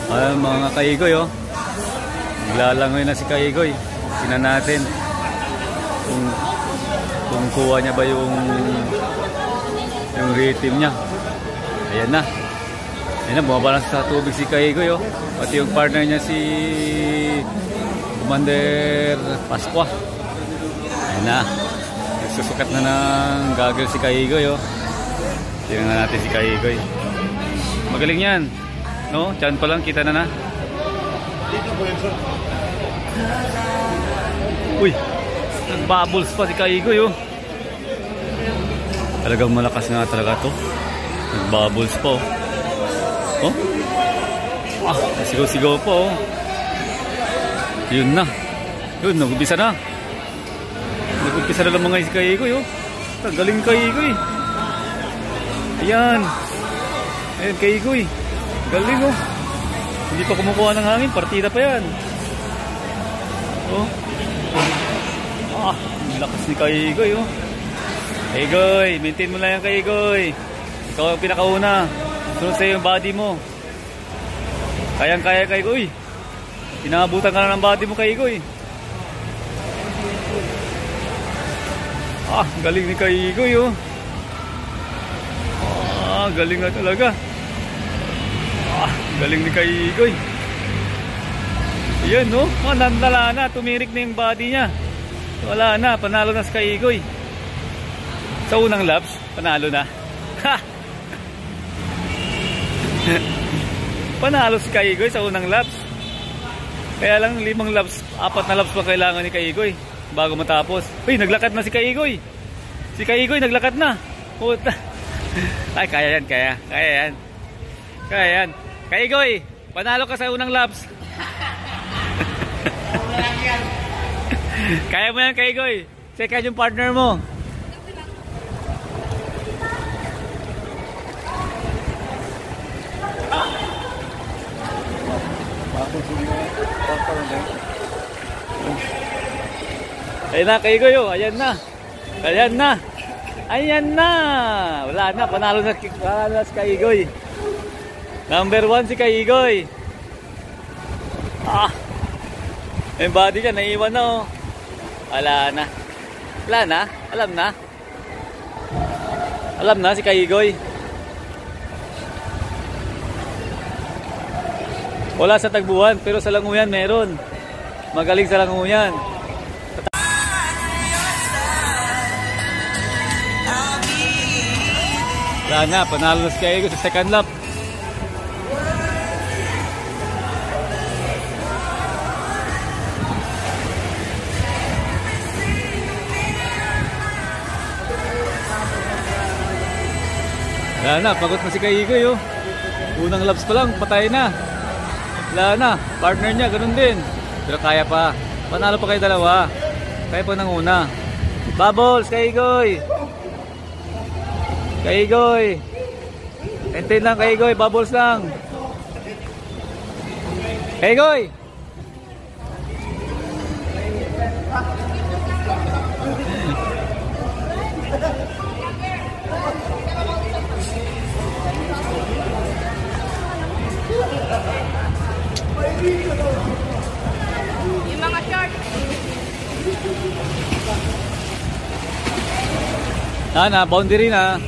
Ay, mga kaigoy, oh. Naglalangoy na si kaigoy. Tingnan natin kung kuha niya ba yung rhythm niya. Ayan na. Ayan na, bumaba na sa tubig si kaigoy, oh. Pati yung partner niya si Commander Pasqua. Ayan na. Nagsusukat na ng gagawin si kaigoy, oh. Tingnan natin si kaigoy. Magaling yan. No? Diyan pa lang, kita na na. Uy, nagbubbles pa si kaigoy, oh. Talagang malakas nga talaga to. Nagbubbles pa, oh. Oh? Ah, sigaw-sigaw pa, oh. Yun na. Yun, nag-umpisa na. Nag-umpisa na lang mga si kaigoy, oh. Galing kaigoy. Ayan. Ayan, kaigoy. Galing, oh. Hindi pa kumukuha ng hangin. Partida pa yan. Oh. Ah, lakas ni kaigoy, oh. Kaigoy, maintain mo lang yan, kaigoy. Ikaw ang pinakauna. Sunod sa'yo yung body mo. Kayang-kaya, kaigoy. Pinabutan ka na ng body mo, kaigoy. Ah, galing ni kaigoy, oh. Ah, galing na talaga. Ah, galing ni kaigoy. Ayan, no? Oh, nandala na. Tumirik na yung body niya. Wala na. Panalo na si kaigoy. Sa unang laps, panalo na. Ha! Panalo si kaigoy sa unang laps. Kaya lang 5 laps, 4 na laps pa kailangan ni kaigoy bago matapos. Uy, naglakad na si kaigoy. Si kaigoy naglakad na. Puta. Ay, kaya yan, kaya yan. Kaya yan. Kaigoy, panalo ka sa unang laps. Kaya mo yan, kaigoy. Second yung partner mo. Ayan na, kaigoy, oh. Ayan na. Ayan na. Ayan na. Wala na, panalo na si kaigoy. Number 1 si kaigoy. Ah. Yung body niya, naiwan na, oh. Wala na. Wala na? Alam na? Alam na si kaigoy. Wala sa tagbuhan, pero sa languyan meron. Magaling sa languyan. Wala na, panalo na si kaigoy sa second lap. Wala na, pagod na si kaigoy, oh. Unang laps pa lang, patay na. Wala na, partner niya, ganun din. Pero kaya pa. Panalo pa kayo dalawa. Kaya pa ng una. Bubbles, kaigoy. Kaigoy. Maintain lang, kaigoy. Bubbles lang. Kaigoy. Yung mga short. Na, boundary na.